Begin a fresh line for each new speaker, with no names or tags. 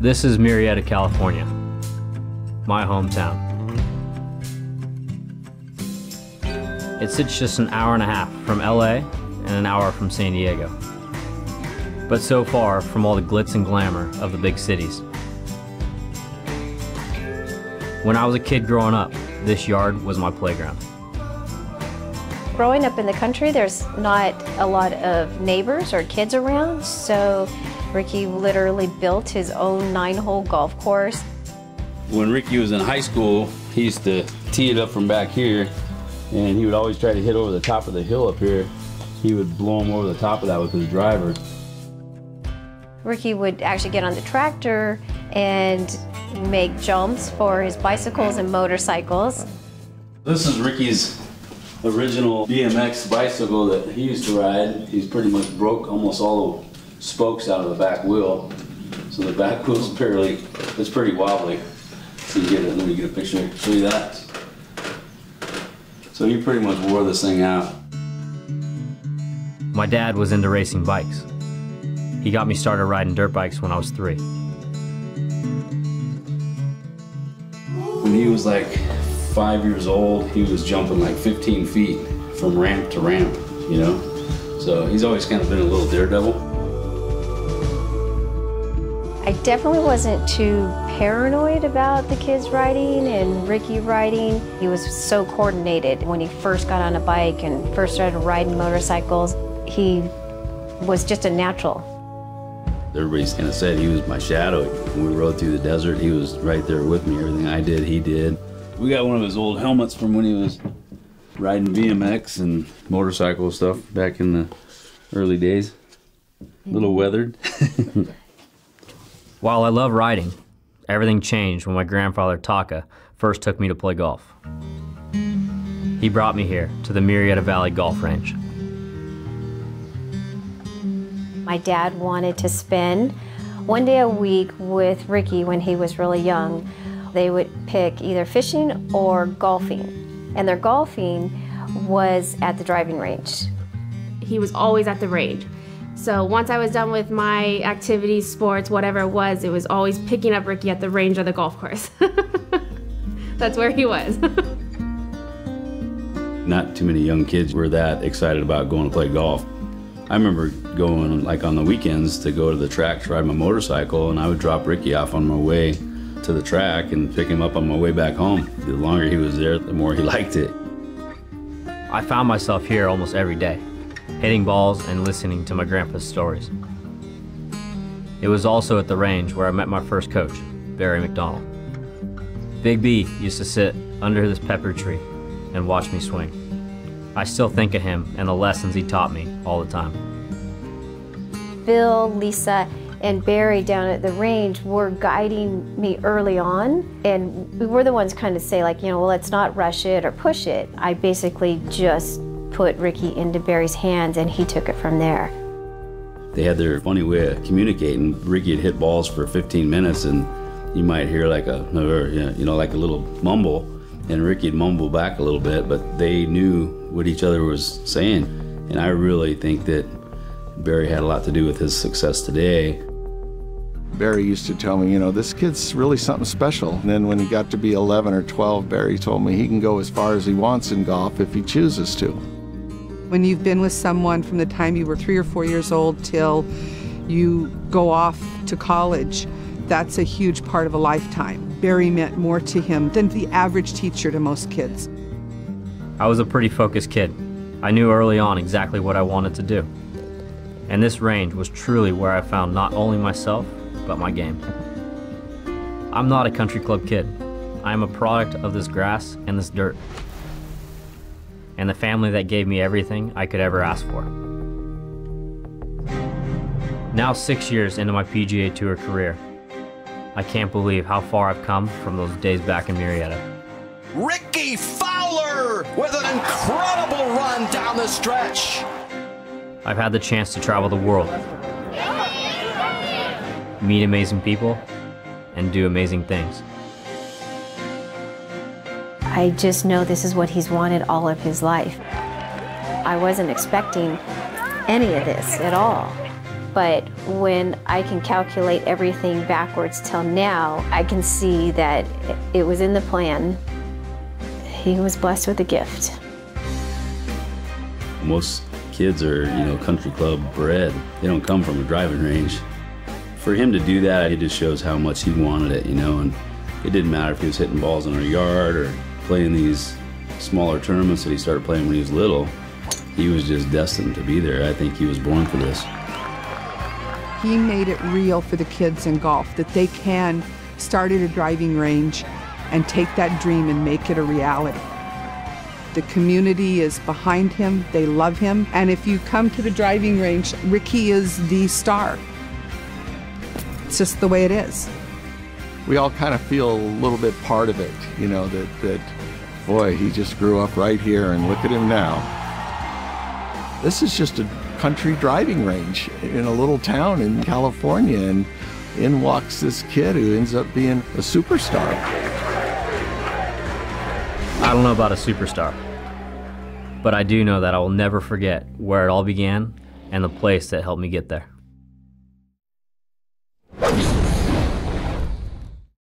This is Murrieta, California, my hometown. It sits just an hour and a half from LA and an hour from San Diego, but so far from all the glitz and glamour of the big cities. When I was a kid growing up, this yard was my playground.
Growing up in the country, there's not a lot of neighbors or kids around, so Rickie literally built his own 9-hole golf course.
When Rickie was in high school, he used to tee it up from back here, and he would always try to hit over the top of the hill up here. He would blow him over the top of that with his driver.
Rickie would actually get on the tractor and make jumps for his bicycles and motorcycles.
This is Rickie's original BMX bicycle that he used to ride. He's pretty much broke almost all the spokes out of the back wheel. So the back wheel's it's pretty wobbly. So you get it, let me get a picture, show you that. So he pretty much wore this thing out.
My dad was into racing bikes. He got me started riding dirt bikes when I was 3.
When he was like 5 years old, he was jumping like 15 feet from ramp to ramp, you know? So he's always kind of been a little daredevil.
I definitely wasn't too paranoid about the kids riding and Rickie riding. He was so coordinated. When he first got on a bike and first started riding motorcycles, he was just a natural.
Everybody's kind of said he was my shadow. When we rode through the desert, he was right there with me. Everything I did, he did. We got one of his old helmets from when he was riding BMX and motorcycle stuff back in the early days. A little weathered.
While I love riding, everything changed when my grandfather Taka first took me to play golf. He brought me here to the Murrieta Valley Golf Range.
My dad wanted to spend one day a week with Rickie when he was really young. They would pick either fishing or golfing, and their golfing was at the driving range.
He was always at the range. So once I was done with my activities, sports, whatever it was always picking up Rickie at the range or the golf course. That's where he was.
Not too many young kids were that excited about going to play golf. I remember going like on the weekends to go to the track to ride my motorcycle, and I would drop Rickie off on my way to the track and pick him up on my way back home. The longer he was there, the more he liked it.
I found myself here almost every day, hitting balls and listening to my grandpa's stories. It was also at the range where I met my first coach, Barry McDonald. Big B used to sit under this pepper tree and watch me swing. I still think of him and the lessons he taught me all the time.
Bill, Lisa, and Barry down at the range were guiding me early on, and we were the ones kind of say like, you know, well, let's not rush it or push it. I basically just put Rickie into Barry's hands and he took it from there.
They had their funny way of communicating. Rickie would hit balls for 15 minutes and you might hear like like a little mumble, and Rickie would mumble back a little bit, but they knew what each other was saying. And I really think that Barry had a lot to do with his success today.
Barry used to tell me, you know, this kid's really something special. And then when he got to be 11 or 12, Barry told me he can go as far as he wants in golf if he chooses to.
When you've been with someone from the time you were 3 or 4 years old till you go off to college, that's a huge part of a lifetime. Barry meant more to him than the average teacher to most kids.
I was a pretty focused kid. I knew early on exactly what I wanted to do. And this range was truly where I found not only myself, but my game. I'm not a country club kid. I am a product of this grass and this dirt, and the family that gave me everything I could ever ask for. Now 6 years into my PGA Tour career, I can't believe how far I've come from those days back in Murrieta.
Rickie Fowler with an incredible run down the stretch.
I've had the chance to travel the world, meet amazing people, and do amazing things.
I just know this is what he's wanted all of his life. I wasn't expecting any of this at all. But when I can calculate everything backwards till now, I can see that it was in the plan. He was blessed with a gift.
Most kids are, country club bred. They don't come from a driving range. For him to do that, it just shows how much he wanted it, and it didn't matter if he was hitting balls in our yard or playing these smaller tournaments that he started playing when he was little. He was just destined to be there. I think he was born for this.
He made it real for the kids in golf, that they can start at a driving range and take that dream and make it a reality. The community is behind him, they love him, and if you come to the driving range, Rickie is the star. It's just the way it is.
We all kind of feel a little bit part of it, that boy, he just grew up right here and look at him now. This is just a country driving range in a little town in California, and in walks this kid who ends up being a superstar.
I don't know about a superstar, but I do know that I will never forget where it all began and the place that helped me get there.